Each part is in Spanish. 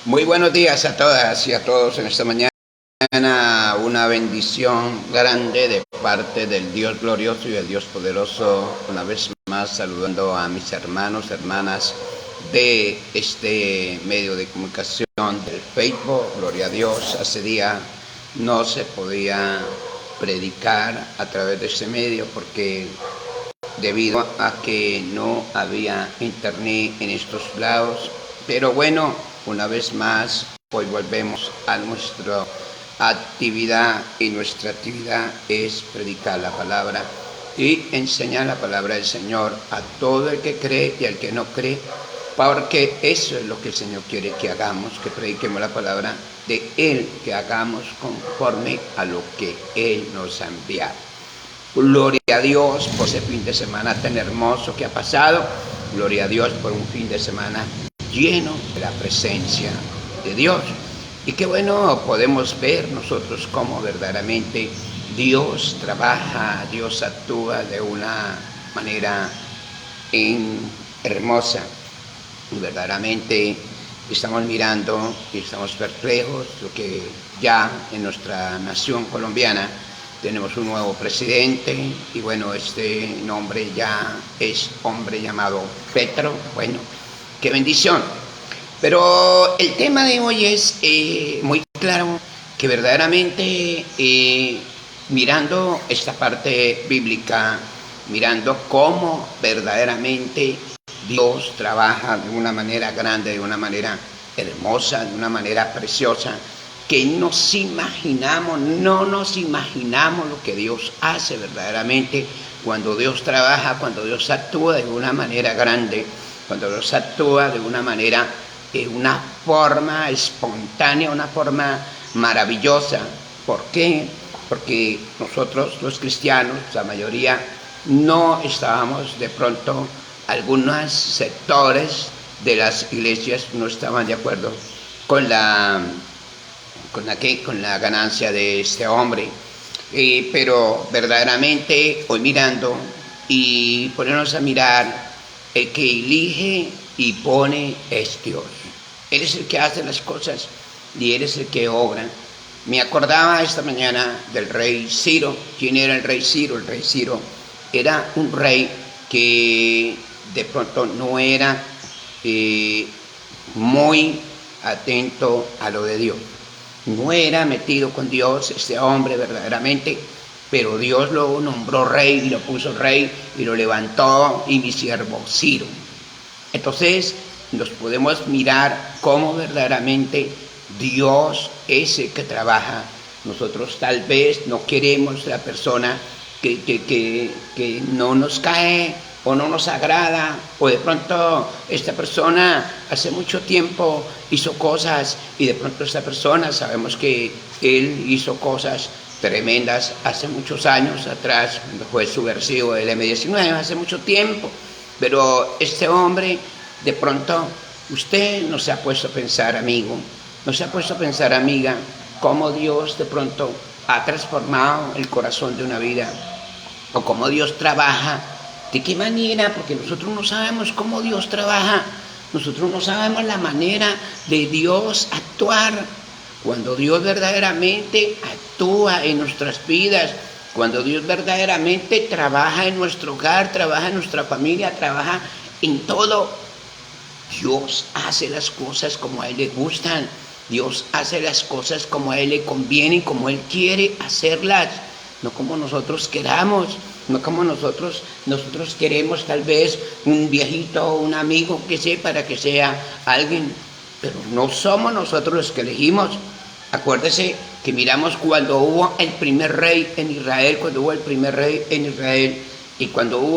Muy buenos días a todas y a todos en esta mañana. Una bendición grande de parte del Dios glorioso y del Dios poderoso. Una vez más saludando a mis hermanos, hermanas de este medio de comunicación del Facebook. Gloria a Dios. Hace día no se podía predicar a través de ese medio porque debido a que no había internet en estos lados. Pero bueno, una vez más, hoy volvemos a nuestra actividad y nuestra actividad es predicar la palabra y enseñar la palabra del Señor a todo el que cree y al que no cree, porque eso es lo que el Señor quiere que hagamos, que prediquemos la palabra de Él, que hagamos conforme a lo que Él nos ha enviado. Gloria a Dios por ese fin de semana tan hermoso que ha pasado. Gloria a Dios por un fin de semana lleno de la presencia de Dios. Y qué bueno podemos ver nosotros cómo verdaderamente Dios trabaja, Dios actúa de una manera hermosa. Y verdaderamente estamos mirando y estamos perplejos lo que ya en nuestra nación colombiana tenemos un nuevo presidente y bueno, este nombre ya es hombre llamado Petro. Bueno, qué bendición. Pero el tema de hoy es muy claro que verdaderamente mirando esta parte bíblica, mirando cómo verdaderamente Dios trabaja de una manera grande, de una manera hermosa, de una manera preciosa, que no nos imaginamos lo que Dios hace verdaderamente cuando Dios trabaja, cuando Dios actúa de una manera grande, cuando Dios actúa de una manera, una forma espontánea, una forma maravillosa. ¿Por qué? Porque nosotros los cristianos, la mayoría, no estábamos de pronto, algunos sectores de las iglesias no estaban de acuerdo con la ganancia de este hombre. Pero verdaderamente hoy mirando y ponernos a mirar, el que elige y pone es Dios. Él es el que hace las cosas y Él es el que obra. Me acordaba esta mañana del rey Ciro. ¿Quién era el rey Ciro? El rey Ciro era un rey que de pronto no era muy atento a lo de Dios. No era metido con Dios este hombre verdaderamente, pero Dios lo nombró rey y lo puso rey y lo levantó, y mi siervo Ciro. Entonces nos podemos mirar cómo verdaderamente Dios es el que trabaja. Nosotros tal vez no queremos la persona que no nos cae o no nos agrada, o de pronto esta persona hace mucho tiempo hizo cosas y de pronto esta persona sabemos que él hizo cosas tremendas hace muchos años atrás, cuando fue subversivo del M-19, hace mucho tiempo, pero este hombre de pronto, usted no se ha puesto a pensar, amigo, no se ha puesto a pensar, amiga, cómo Dios de pronto ha transformado el corazón de una vida, o cómo Dios trabaja. ¿De qué manera? Porque nosotros no sabemos cómo Dios trabaja, nosotros no sabemos la manera de Dios actuar. Cuando Dios verdaderamente actúa en nuestras vidas, cuando Dios verdaderamente trabaja en nuestro hogar, trabaja en nuestra familia, trabaja en todo, Dios hace las cosas como a Él le gustan, Dios hace las cosas como a Él le conviene, como Él quiere hacerlas, no como nosotros queramos. No como nosotros queremos tal vez un viejito o un amigo que sea para que sea alguien, pero no somos nosotros los que elegimos. Acuérdese que miramos cuando hubo el primer rey en Israel, y cuando hubo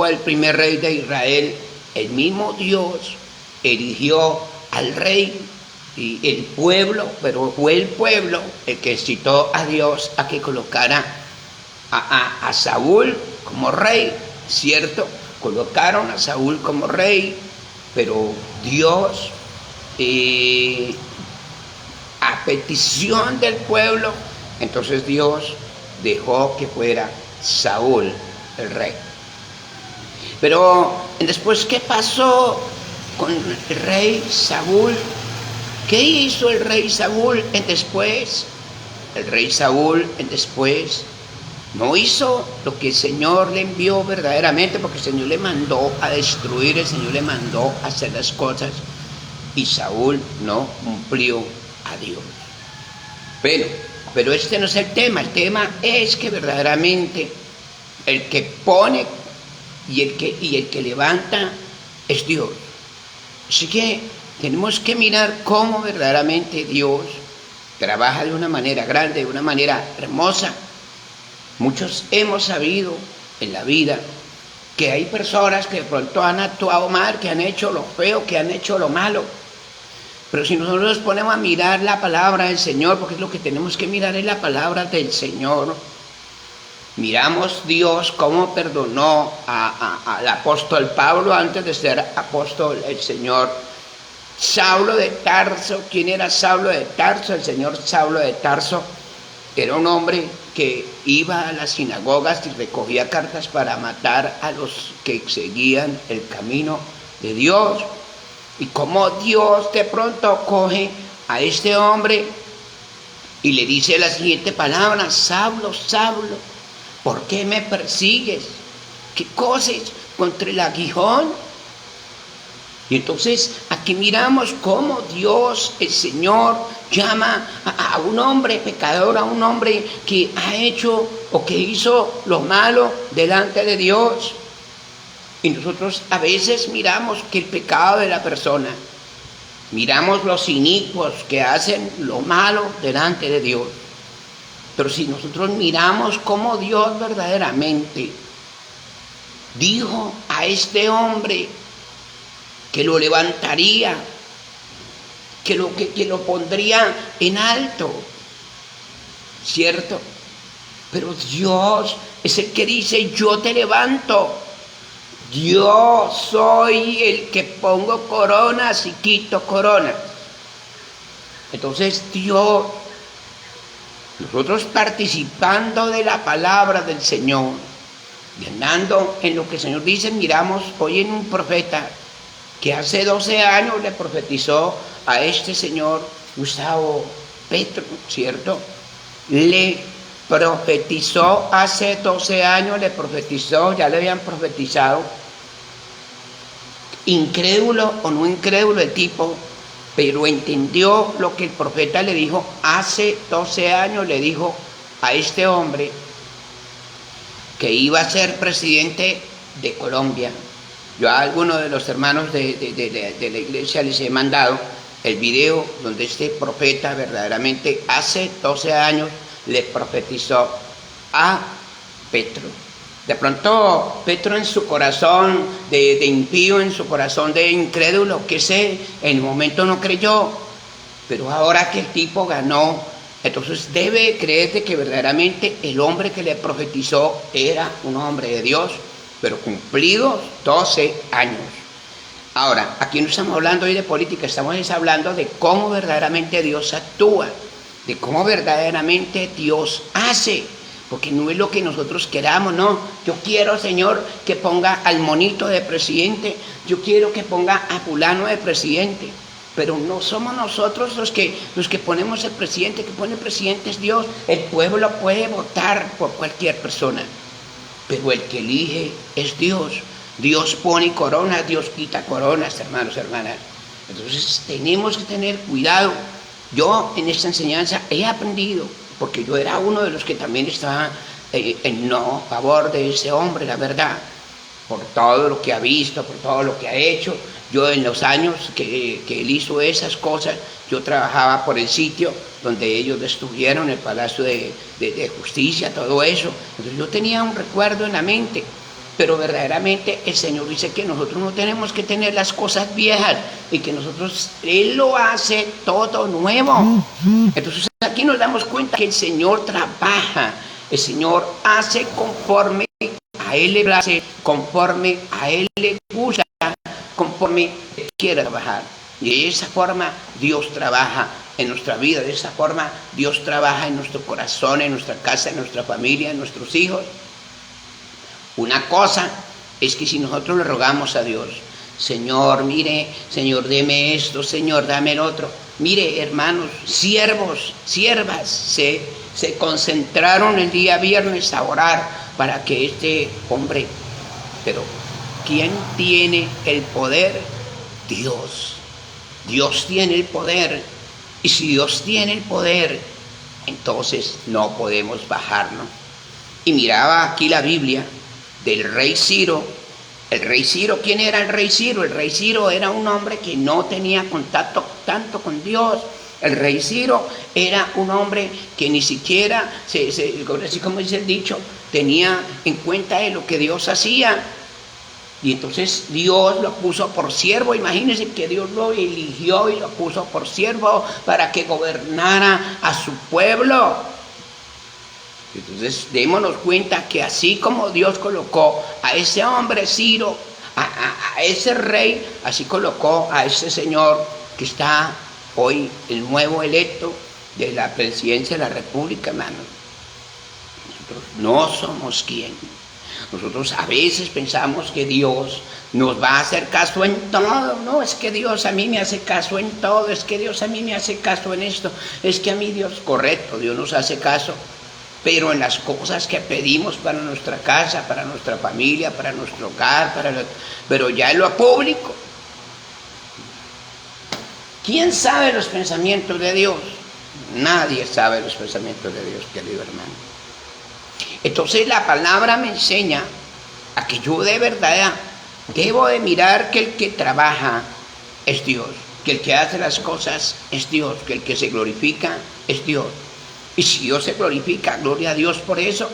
el primer rey de Israel, el mismo Dios eligió al rey y el pueblo, pero fue el pueblo el que citó a Dios a que colocara a Saúl como rey, ¿cierto? Colocaron a Saúl como rey, pero Dios, a petición del pueblo, entonces Dios dejó que fuera Saúl el rey. Pero después, ¿qué pasó con el rey Saúl? ¿Qué hizo el rey Saúl en después? El rey Saúl en después no hizo lo que el Señor le envió verdaderamente, porque el Señor le mandó a destruir, el Señor le mandó a hacer las cosas, y Saúl no cumplió a Dios. Pero este no es el tema es que verdaderamente el que pone y el que levanta es Dios. Así que tenemos que mirar cómo verdaderamente Dios trabaja de una manera grande, de una manera hermosa. Muchos hemos sabido en la vida que hay personas que de pronto han actuado mal, que han hecho lo feo, que han hecho lo malo. Pero si nosotros nos ponemos a mirar la palabra del Señor, porque es lo que tenemos que mirar, es la palabra del Señor, miramos Dios cómo perdonó al apóstol Pablo antes de ser apóstol el Señor. Saulo de Tarso, ¿quién era Saulo de Tarso? El señor Saulo de Tarso era un hombre que iba a las sinagogas y recogía cartas para matar a los que seguían el camino de Dios. Y como Dios de pronto coge a este hombre y le dice la siguiente palabra: Saulo, Saulo, ¿por qué me persigues? ¿Qué coses contra el aguijón? Y entonces aquí miramos cómo Dios, el Señor, llama a un hombre pecador, a un hombre que ha hecho o que hizo lo malo delante de Dios. Y nosotros a veces miramos que el pecado de la persona, miramos los inicuos que hacen lo malo delante de Dios. Pero si nosotros miramos cómo Dios verdaderamente dijo a este hombre que lo levantaría, que lo pondría en alto, ¿cierto? Pero Dios es el que dice: yo te levanto, yo soy el que pongo coronas y quito coronas. Entonces Dios, nosotros participando de la palabra del Señor y andando en lo que el Señor dice, miramos hoy en un profeta que hace 12 años le profetizó a este señor Gustavo Petro, ¿cierto? Le profetizó hace 12 años, ya le habían profetizado. Incrédulo o no incrédulo el tipo, pero entendió lo que el profeta le dijo. Hace 12 años le dijo a este hombre que iba a ser presidente de Colombia. Yo a algunos de los hermanos de la iglesia les he mandado el video donde este profeta verdaderamente hace 12 años le profetizó a Petro. De pronto Petro en su corazón de impío, en su corazón de incrédulo, que sé, en el momento no creyó, pero ahora que el tipo ganó, entonces debe creerte que verdaderamente el hombre que le profetizó era un hombre de Dios, pero cumplidos 12 años. Ahora, aquí no estamos hablando hoy de política, estamos hablando de cómo verdaderamente Dios actúa, de cómo verdaderamente Dios hace, porque no es lo que nosotros queramos, no. Yo quiero, Señor, que ponga al monito de presidente, yo quiero que ponga a fulano de presidente, pero no somos nosotros los que ponemos el presidente, que pone el presidente es Dios. El pueblo puede votar por cualquier persona, pero el que elige es Dios. Dios pone coronas, Dios quita coronas, hermanos, hermanas. Entonces tenemos que tener cuidado. Yo en esta enseñanza he aprendido, porque yo era uno de los que también estaba en no favor de ese hombre, la verdad, por todo lo que ha visto, por todo lo que ha hecho. Yo en los años que él hizo esas cosas, yo trabajaba por el sitio donde ellos destruyeron el Palacio de Justicia, todo eso. Entonces yo tenía un recuerdo en la mente, pero verdaderamente el Señor dice que nosotros no tenemos que tener las cosas viejas y que nosotros, Él lo hace todo nuevo. Entonces aquí nos damos cuenta que el Señor trabaja, el Señor hace conforme a Él le place, conforme a Él le gusta, conforme quiera trabajar. Y de esa forma Dios trabaja en nuestra vida, de esa forma Dios trabaja en nuestro corazón, en nuestra casa, en nuestra familia, en nuestros hijos. Una cosa es que si nosotros le rogamos a Dios, Señor, mire, Señor, deme esto, Señor, dame el otro. Mire, hermanos, siervos, siervas, se concentraron el día viernes a orar para que este hombre, pero ¿quién tiene el poder? Dios. Dios tiene el poder. Y si Dios tiene el poder, entonces no podemos bajarnos. Y miraba aquí la Biblia del rey Ciro. El rey Ciro, ¿quién era el rey Ciro? El rey Ciro era un hombre que no tenía contacto tanto con Dios. El rey Ciro era un hombre que ni siquiera, así como dice el dicho, tenía en cuenta de lo que Dios hacía. Y entonces Dios lo puso por siervo. Imagínense que Dios lo eligió y lo puso por siervo para que gobernara a su pueblo. Entonces démonos cuenta que así como Dios colocó a ese hombre Ciro, a ese rey, así colocó a ese señor que está hoy el nuevo electo de la presidencia de la República, hermano. Nosotros no somos quien. Nosotros a veces pensamos que Dios nos va a hacer caso en todo. No, es que Dios a mí me hace caso en todo. Es que Dios a mí me hace caso en esto. Es que a mí Dios, correcto, Dios nos hace caso. Pero en las cosas que pedimos para nuestra casa, para nuestra familia, para nuestro hogar, pero ya en lo público. ¿Quién sabe los pensamientos de Dios? Nadie sabe los pensamientos de Dios, querido hermano. Entonces la palabra me enseña a que yo de verdad debo de mirar que el que trabaja es Dios, que el que hace las cosas es Dios, que el que se glorifica es Dios. Y si Dios se glorifica, gloria a Dios por eso,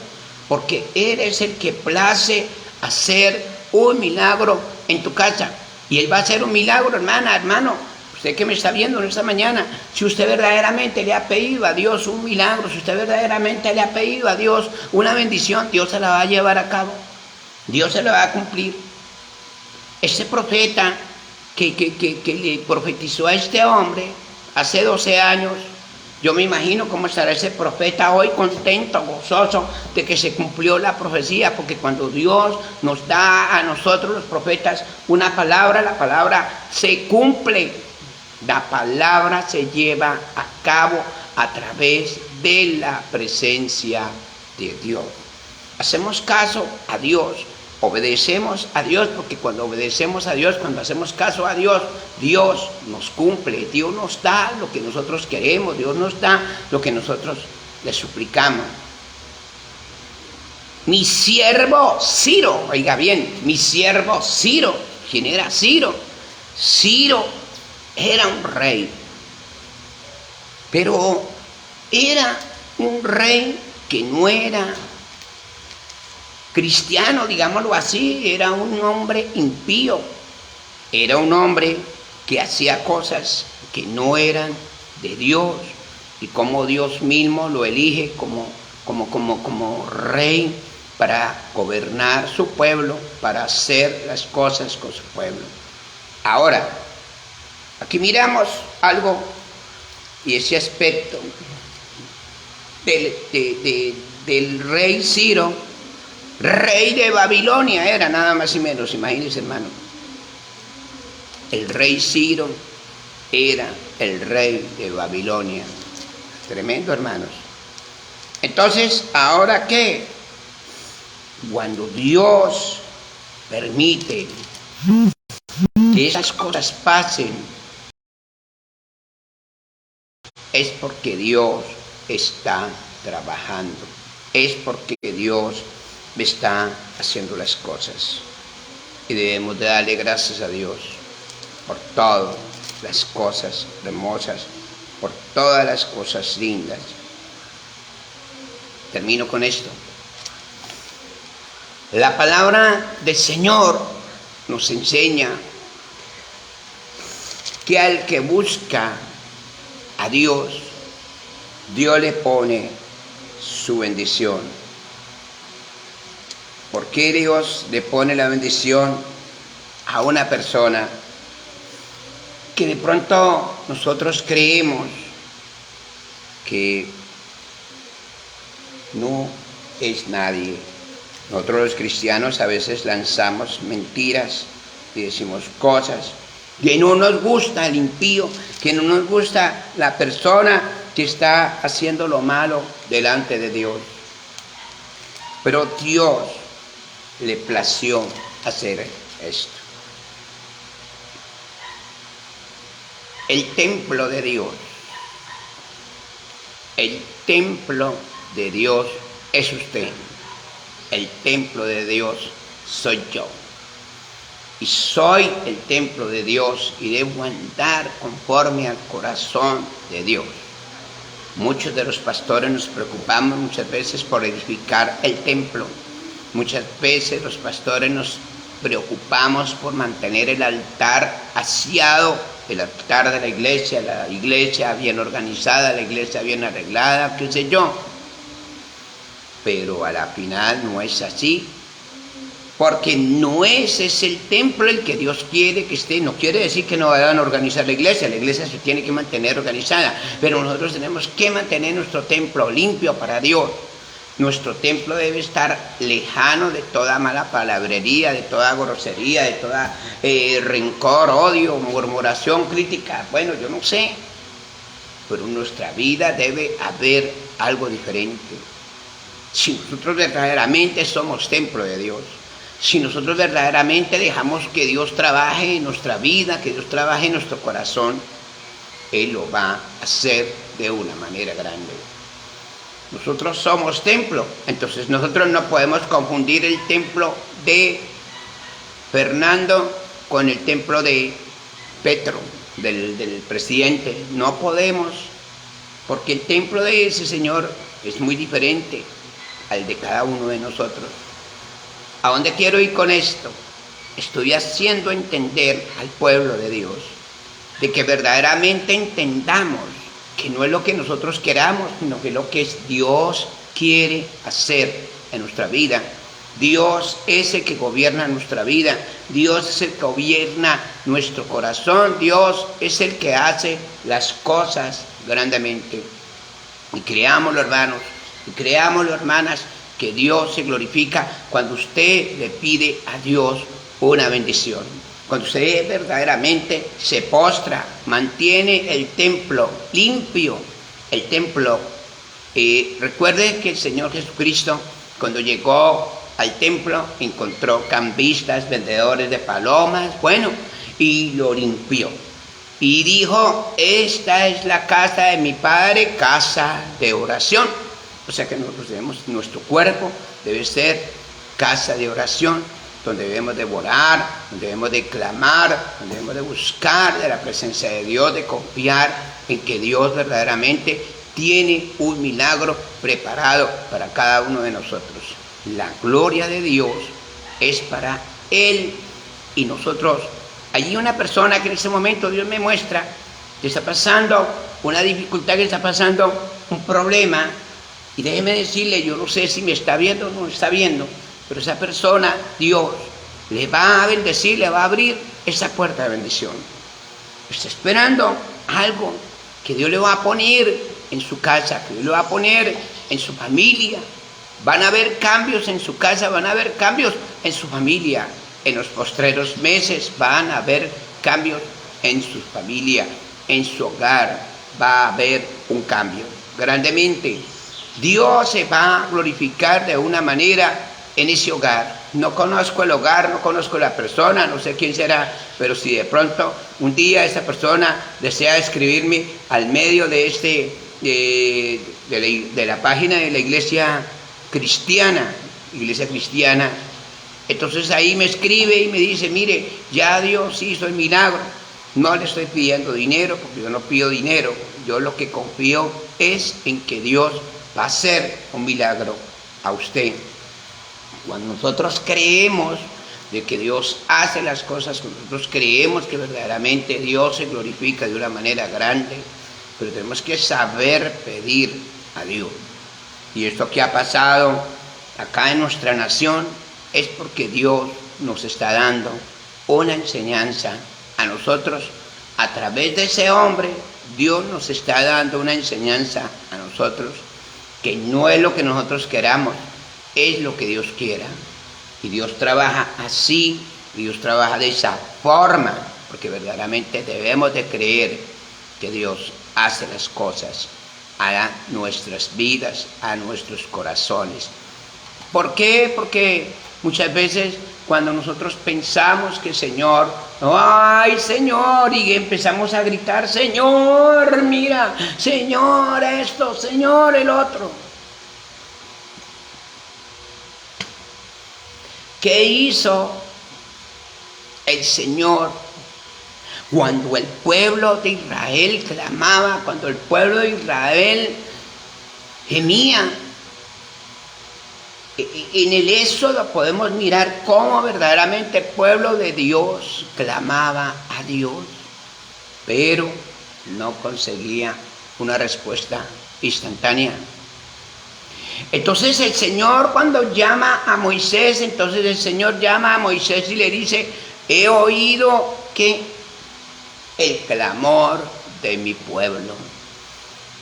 porque Él es el que place hacer un milagro en tu casa. Y Él va a hacer un milagro, hermana, hermano. Usted que me está viendo en esta mañana, si usted verdaderamente le ha pedido a Dios un milagro, si usted verdaderamente le ha pedido a Dios una bendición, Dios se la va a llevar a cabo. Dios se la va a cumplir. Ese profeta que le profetizó a este hombre hace 12 años, yo me imagino cómo estará ese profeta hoy contento, gozoso de que se cumplió la profecía, porque cuando Dios nos da a nosotros los profetas una palabra, la palabra se cumple, la palabra se lleva a cabo a través de la presencia de Dios. Hacemos caso a Dios, obedecemos a Dios, porque cuando obedecemos a Dios, cuando hacemos caso a Dios, Dios nos cumple, Dios nos da lo que nosotros queremos, Dios nos da lo que nosotros le suplicamos. Mi siervo Ciro, oiga bien, mi siervo Ciro. ¿Quién era Ciro? Ciro era un rey, pero era un rey que no era cristiano, digámoslo así. Era un hombre impío, era un hombre que hacía cosas que no eran de Dios, y como Dios mismo lo elige como rey para gobernar su pueblo, para hacer las cosas con su pueblo. Ahora, aquí miramos algo, y ese aspecto del rey Ciro. Rey de Babilonia era, nada más y menos, imagínense, hermano. El rey Ciro era el rey de Babilonia. Tremendo, hermanos. Entonces, ¿ahora qué? Cuando Dios permite que esas cosas pasen, es porque Dios está trabajando, es porque Dios está haciendo las cosas, y debemos de darle gracias a Dios por todas las cosas hermosas, por todas las cosas lindas. Termino con esto. La palabra del Señor nos enseña que al que busca a Dios, Dios le pone su bendición. ¿Por qué Dios le pone la bendición a una persona que de pronto nosotros creemos que no es nadie? Nosotros los cristianos a veces lanzamos mentiras y decimos cosas que no nos gusta el impío, que no nos gusta la persona que está haciendo lo malo delante de Dios. Pero Dios le plació hacer esto. El templo de Dios, el templo de Dios es usted. El templo de Dios soy yo. Y soy el templo de Dios y debo andar conforme al corazón de Dios. Muchos de los pastores nos preocupamos muchas veces por edificar el templo. Muchas veces los pastores nos preocupamos por mantener el altar aseado, el altar de la iglesia bien organizada, la iglesia bien arreglada, qué sé yo. Pero a la final no es así. Porque no es el templo el que Dios quiere que esté. No quiere decir que no vayan a organizar la iglesia se tiene que mantener organizada, pero nosotros tenemos que mantener nuestro templo limpio para Dios. Nuestro templo debe estar lejano de toda mala palabrería, de toda grosería, de toda rencor, odio, murmuración, crítica. Bueno, yo no sé, pero en nuestra vida debe haber algo diferente. Si nosotros verdaderamente somos templo de Dios, si nosotros verdaderamente dejamos que Dios trabaje en nuestra vida, que Dios trabaje en nuestro corazón, Él lo va a hacer de una manera grande. Nosotros somos templo, entonces nosotros no podemos confundir el templo de Fernando con el templo de Petro, del presidente. No podemos, porque el templo de ese Señor es muy diferente al de cada uno de nosotros. ¿A dónde quiero ir con esto? Estoy haciendo entender al pueblo de Dios de que verdaderamente entendamos que no es lo que nosotros queramos, sino que es lo que Dios quiere hacer en nuestra vida. Dios es el que gobierna nuestra vida, Dios es el que gobierna nuestro corazón, Dios es el que hace las cosas grandemente. Y creámoslo, hermanos, y creámoslo, hermanas, que Dios se glorifica cuando usted le pide a Dios una bendición. Cuando usted verdaderamente se postra, mantiene el templo limpio, el templo. Recuerde que el Señor Jesucristo, cuando llegó al templo, encontró cambistas, vendedores de palomas, y lo limpió. Y dijo, esta es la casa de mi Padre, casa de oración. O sea que nosotros nuestro cuerpo debe ser casa de oración, donde debemos de orar, donde debemos de clamar, donde debemos de buscar de la presencia de Dios, de confiar en que Dios verdaderamente tiene un milagro preparado para cada uno de nosotros. La gloria de Dios es para Él y nosotros. Hay una persona que en ese momento Dios me muestra que está pasando una dificultad, que está pasando un problema. Y déjeme decirle, yo no sé si me está viendo o no me está viendo, pero esa persona, Dios, le va a bendecir, le va a abrir esa puerta de bendición. Está esperando algo que Dios le va a poner en su casa, que Dios le va a poner en su familia. Van a haber cambios en su casa, van a haber cambios en su familia. En los postreros meses van a haber cambios en su familia, en su hogar. Va a haber un cambio grandemente. Dios se va a glorificar de una manera en ese hogar. No conozco el hogar, no conozco la persona, no sé quién será, pero si de pronto un día esa persona desea escribirme al medio de de la página de la iglesia cristiana, entonces ahí me escribe y me dice, mire, ya Dios hizo el milagro. No le estoy pidiendo dinero, porque yo no pido dinero. Yo lo que confío es en que Dios va a hacer un milagro a usted. Cuando nosotros creemos de que Dios hace las cosas, cuando nosotros creemos que verdaderamente Dios se glorifica de una manera grande, pero tenemos que saber pedir a Dios. Y esto que ha pasado acá en nuestra nación es porque Dios nos está dando una enseñanza a nosotros. A través de ese hombre, Dios nos está dando una enseñanza a nosotros, que no es lo que nosotros queramos, es lo que Dios quiera. Y Dios trabaja así Dios trabaja de esa forma, porque verdaderamente debemos de creer que Dios hace las cosas a nuestras vidas, a nuestros corazones. ¿Por qué? Porque muchas veces cuando nosotros pensamos que Señor, ¡ay, Señor! Y empezamos a gritar, Señor, mira, Señor esto, Señor el otro. ¿Qué hizo el Señor cuando el pueblo de Israel clamaba, cuando el pueblo de Israel gemía? En el Éxodo podemos mirar cómo verdaderamente el pueblo de Dios clamaba a Dios, pero no conseguía una respuesta instantánea. Entonces el Señor, cuando llama a Moisés, entonces el Señor llama a Moisés y le dice, he oído que el clamor de mi pueblo.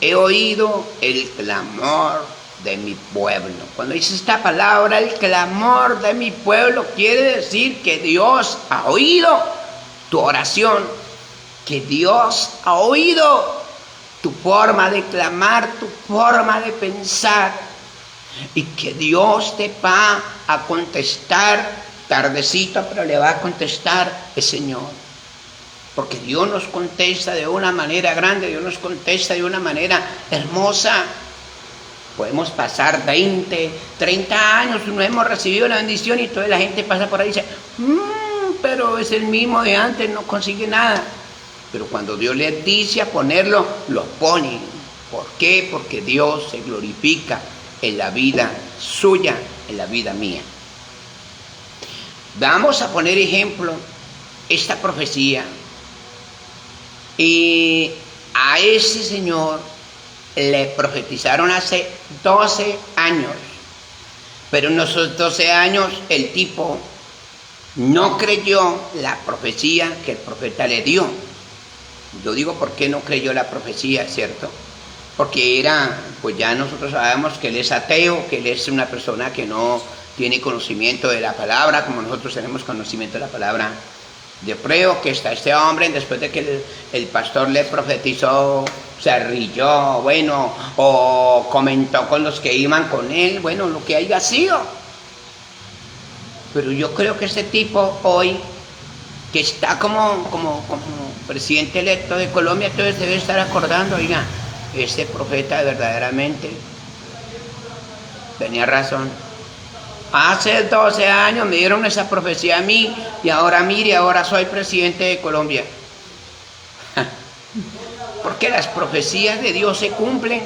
He oído el clamor de mi pueblo. Cuando dice esta palabra, el clamor de mi pueblo, quiere decir que Dios ha oído tu oración, que Dios ha oído tu forma de clamar, tu forma de pensar, y que Dios te va a contestar tardecito, pero le va a contestar el Señor. Porque Dios nos contesta de una manera grande, Dios nos contesta de una manera hermosa. Podemos pasar 20, 30 años y no hemos recibido la bendición y toda la gente pasa por ahí y dice, pero es el mismo de antes, no consigue nada. Pero cuando Dios les dice a ponerlo, lo ponen. ¿Por qué? Porque Dios se glorifica en la vida suya, en la vida mía. Vamos a poner ejemplo esta profecía. Y a ese señor le profetizaron hace 12 años. Pero en esos 12 años el tipo no creyó la profecía que el profeta le dio. Yo digo, ¿por qué no creyó la profecía, cierto? Porque pues ya nosotros sabemos que él es ateo, que él es una persona que no tiene conocimiento de la palabra, como nosotros tenemos conocimiento de la palabra. Yo creo que está este hombre, después de que el pastor le profetizó, se rió, bueno, o comentó con los que iban con él, bueno, lo que haya sido. Pero yo creo que este tipo hoy, que está como presidente electo de Colombia, entonces debe estar acordando, oiga, este profeta verdaderamente tenía razón. Hace 12 años me dieron esa profecía a mí y ahora mire, ahora soy presidente de Colombia. Porque las profecías de Dios se cumplen,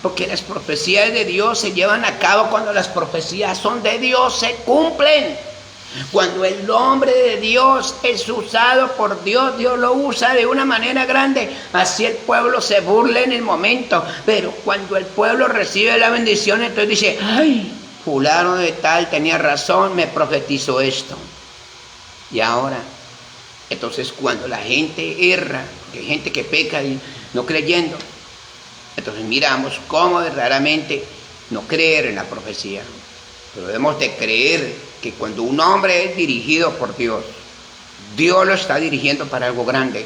porque las profecías de Dios se llevan a cabo cuando las profecías son de Dios, se cumplen. Cuando el hombre de Dios es usado por Dios, Dios lo usa de una manera grande. Así el pueblo se burla en el momento, pero cuando el pueblo recibe la bendición, entonces dice, ay, fulano de tal tenía razón, me profetizó esto. Y ahora, entonces cuando la gente erra, porque hay gente que peca y no creyendo, entonces miramos cómo verdaderamente no creer en la profecía. Pero debemos de creer que cuando un hombre es dirigido por Dios, Dios lo está dirigiendo para algo grande.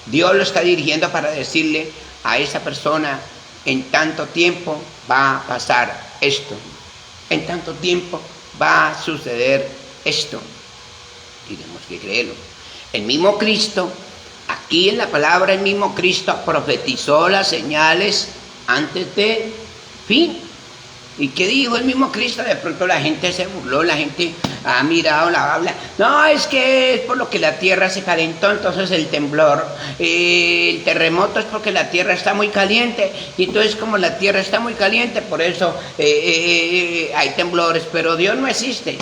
Dios lo está dirigiendo para decirle a esa persona, en tanto tiempo va a pasar esto. En tanto tiempo va a suceder esto. Tenemos que creerlo. El mismo Cristo, aquí en la palabra, el mismo Cristo profetizó las señales antes del fin. ¿Y qué dijo el mismo Cristo? De pronto la gente se burló, la gente ha mirado, la habla. No, es que es por lo que la tierra se calentó, entonces el temblor. El terremoto es porque la tierra está muy caliente. Y entonces como la tierra está muy caliente, por eso hay temblores. Pero Dios no existe.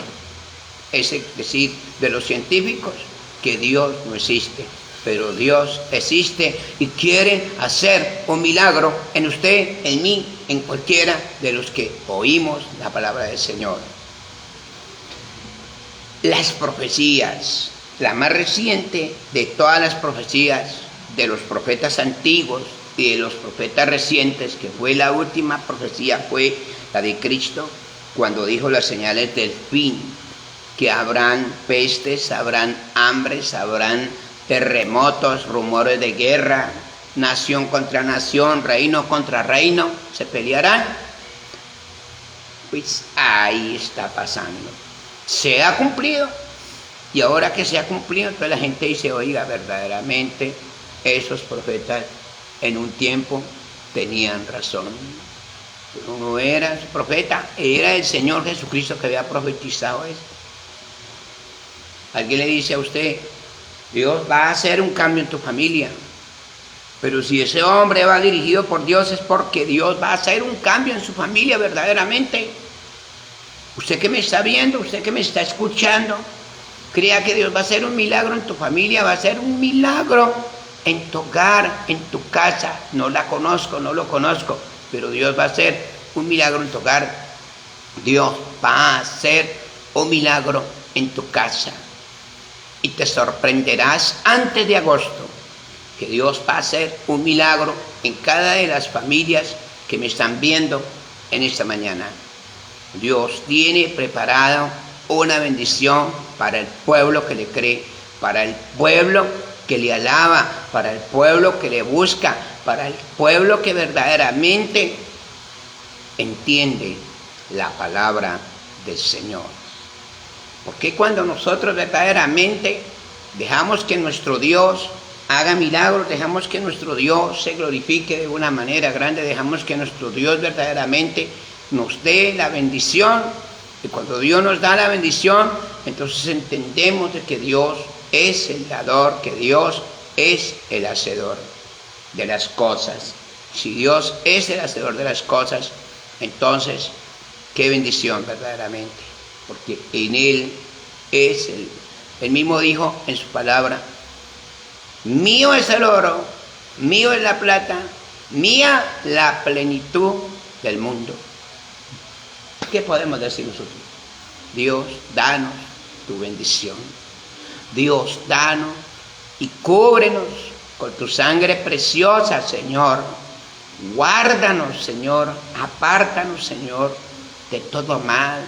Es decir, de los científicos, que Dios no existe. Pero Dios existe y quiere hacer un milagro en usted, en mí, en cualquiera de los que oímos la palabra del Señor. Las profecías, la más reciente de todas las profecías de los profetas antiguos y de los profetas recientes, que fue la última profecía, fue la de Cristo, cuando dijo las señales del fin. que habrán pestes, habrán hambres, habrán terremotos, rumores de guerra, nación contra nación, reino contra reino, se pelearán. Pues ahí está pasando. Se ha cumplido. Y ahora que se ha cumplido, entonces la gente dice, oiga, verdaderamente esos profetas en un tiempo tenían razón. No era el profeta, era el Señor Jesucristo que había profetizado eso. Alguien le dice a usted, Dios va a hacer un cambio en tu familia. Pero si ese hombre va dirigido por Dios es porque Dios va a hacer un cambio en su familia verdaderamente. Usted que me está viendo, usted que me está escuchando, crea que Dios va a hacer un milagro en tu familia, va a hacer un milagro en tu hogar, en tu casa. No la conozco, no lo conozco, pero Dios va a hacer un milagro en tu hogar. Dios va a hacer un milagro en tu casa. Y te sorprenderás antes de agosto que Dios va a hacer un milagro en cada de las familias que me están viendo en esta mañana. Dios tiene preparado una bendición para el pueblo que le cree, para el pueblo que le alaba, para el pueblo que le busca, para el pueblo que verdaderamente entiende la palabra del Señor. Porque cuando nosotros verdaderamente dejamos que nuestro Dios haga milagros, dejamos que nuestro Dios se glorifique de una manera grande, dejamos que nuestro Dios verdaderamente nos dé la bendición, y cuando Dios nos da la bendición, entonces entendemos de que Dios es el dador, que Dios es el hacedor de las cosas. Si Dios es el hacedor de las cosas, entonces qué bendición verdaderamente, porque en Él es Él mismo dijo en su palabra, mío es el oro, mío es la plata, mía la plenitud del mundo. ¿Qué podemos decir nosotros? Dios, danos tu bendición. Dios, danos y cúbrenos con tu sangre preciosa, Señor. Guárdanos, Señor. Apártanos, Señor, de todo mal.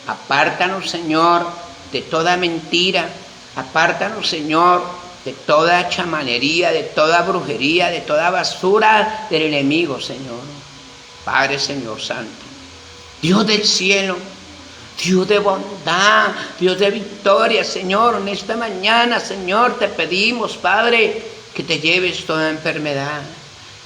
Apártanos, Señor, de toda mentira. Apártanos, Señor, de toda chamanería, de toda brujería, de toda basura del enemigo, Señor. Padre, Señor Santo, Dios del cielo, Dios de bondad, Dios de victoria, Señor, en esta mañana, Señor, te pedimos, Padre, que te lleves toda enfermedad,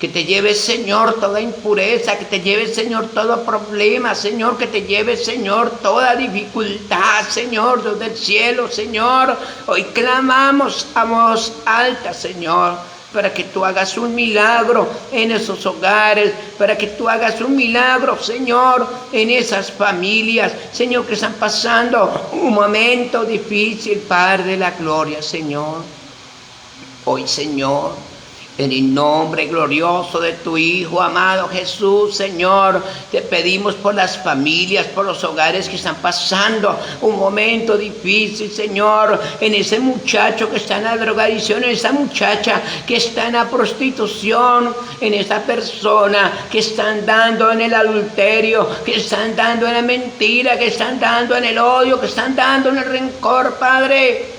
que te lleves, Señor, toda impureza, que te lleves, Señor, todo problema, Señor, que te lleves, Señor, toda dificultad, Señor, Dios del cielo, Señor. Hoy clamamos a voz alta, Señor, para que tú hagas un milagro en esos hogares, para que tú hagas un milagro, Señor, en esas familias, Señor, que están pasando un momento difícil, Padre de la gloria, Señor. Hoy, Señor, en el nombre glorioso de tu Hijo amado Jesús, Señor, te pedimos por las familias, por los hogares que están pasando un momento difícil, Señor, en ese muchacho que está en la drogadicción, en esa muchacha que está en la prostitución, en esa persona que están dando en el adulterio, que están dando en la mentira, que están dando en el odio, que están dando en el rencor, Padre.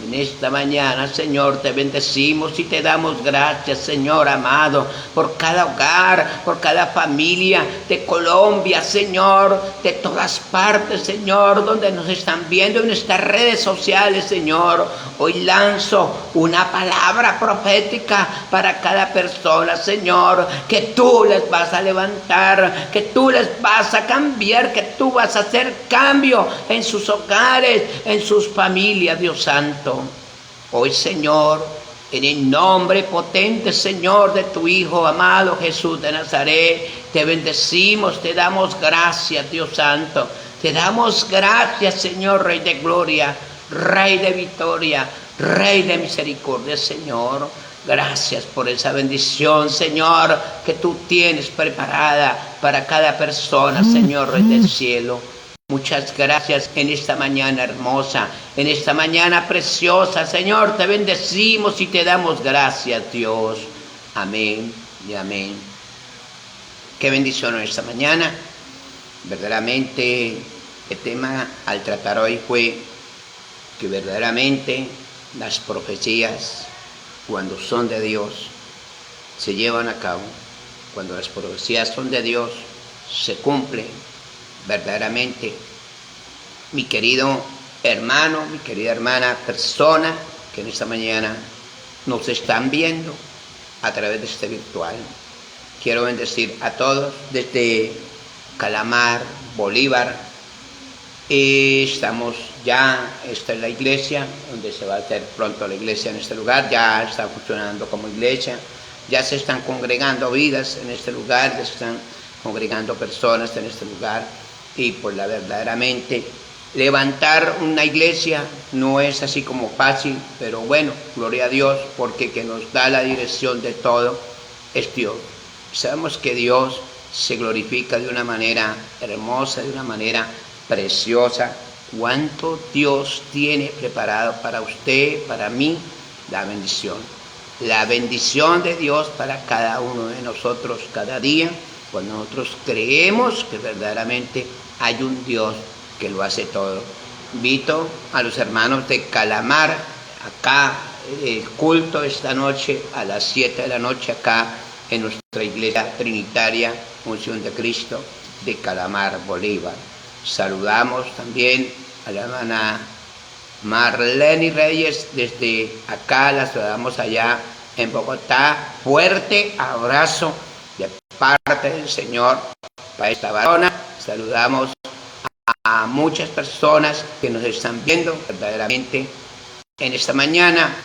En esta mañana, Señor, te bendecimos y te damos gracias, Señor amado, por cada hogar, por cada familia de Colombia, Señor, de todas partes, Señor, donde nos están viendo en estas redes sociales, Señor. Hoy lanzo una palabra profética para cada persona, Señor, que tú les vas a levantar, que tú les vas a cambiar, que tú vas a hacer cambio en sus hogares, en sus familias, Dios Santo. Hoy, Señor, en el nombre potente, Señor, de tu Hijo amado Jesús de Nazaret, te bendecimos, te damos gracias, Dios Santo. Te damos gracias, Señor, Rey de gloria, Rey de victoria, Rey de misericordia, Señor. Gracias por esa bendición, Señor, que tú tienes preparada para cada persona, Señor, Rey del cielo. Muchas gracias en esta mañana hermosa, en esta mañana preciosa, Señor, te bendecimos y te damos gracias, Dios. Amén y amén. Qué bendición en esta mañana. Verdaderamente el tema al tratar hoy fue que verdaderamente las profecías, cuando son de Dios, se llevan a cabo. Cuando las profecías son de Dios, se cumplen verdaderamente. Mi querido hermano, mi querida hermana, persona que en esta mañana nos están viendo a través de este virtual. Quiero bendecir a todos desde Calamar, Bolívar. Estamos ya, esta es la iglesia, donde se va a hacer pronto la iglesia en este lugar, ya está funcionando como iglesia, ya se están congregando vidas en este lugar, ya se están congregando personas en este lugar, y pues verdaderamente levantar una iglesia no es así como fácil, pero bueno, gloria a Dios, porque que nos da la dirección de todo es Dios. Sabemos que Dios se glorifica de una manera hermosa, de una manera preciosa. Cuánto Dios tiene preparado para usted, para mí, la bendición de Dios para cada uno de nosotros cada día, cuando nosotros creemos que verdaderamente hay un Dios que lo hace todo. Invito a los hermanos de Calamar, acá el culto esta noche a las 7 de la noche acá en nuestra iglesia trinitaria Unción de Cristo de Calamar, Bolívar. Saludamos también a la hermana Marlene Reyes desde acá, la saludamos allá en Bogotá. Fuerte abrazo de parte del Señor para esta varona. Saludamos a muchas personas que nos están viendo verdaderamente en esta mañana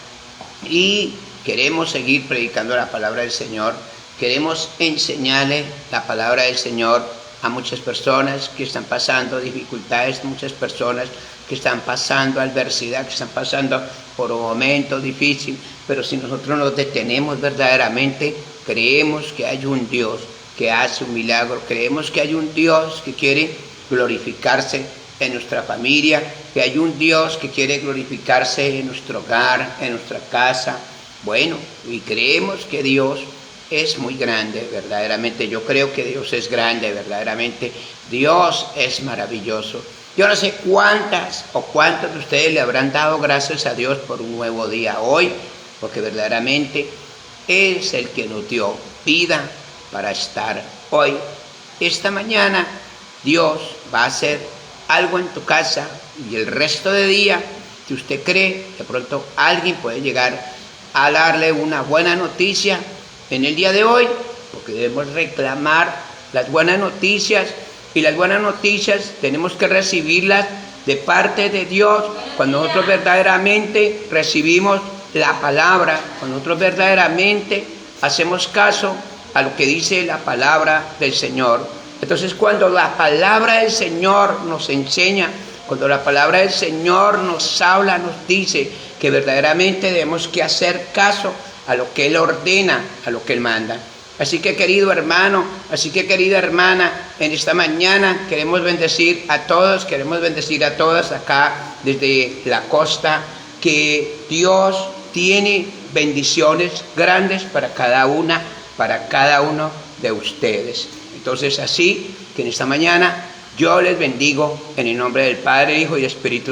y queremos seguir predicando la palabra del Señor. Queremos enseñarle la palabra del Señor a muchas personas que están pasando dificultades, muchas personas que están pasando adversidad, que están pasando por un momento difícil, pero si nosotros nos detenemos verdaderamente, creemos que hay un Dios que hace un milagro, creemos que hay un Dios que quiere glorificarse en nuestra familia, que hay un Dios que quiere glorificarse en nuestro hogar, en nuestra casa. Bueno, y creemos que Dios es muy grande, verdaderamente. Yo creo que Dios es grande, verdaderamente. Dios es maravilloso. Yo no sé cuántas o cuántos de ustedes le habrán dado gracias a Dios por un nuevo día hoy, porque verdaderamente es el que nos dio vida para estar hoy. Esta mañana Dios va a hacer algo en tu casa y el resto de día, si usted cree, de pronto alguien puede llegar a darle una buena noticia en el día de hoy, porque debemos reclamar las buenas noticias, y las buenas noticias tenemos que recibirlas de parte de Dios. Cuando nosotros verdaderamente recibimos la palabra, cuando nosotros verdaderamente hacemos caso a lo que dice la palabra del Señor. Entonces, cuando la palabra del Señor nos enseña, cuando la palabra del Señor nos habla, nos dice que verdaderamente debemos que hacer caso a lo que Él ordena, a lo que Él manda. Así que, querido hermano, así que, querida hermana, en esta mañana queremos bendecir a todos, queremos bendecir a todas acá desde la costa, que Dios tiene bendiciones grandes para cada una, para cada uno de ustedes. Entonces, así que en esta mañana yo les bendigo en el nombre del Padre, Hijo y Espíritu Santo.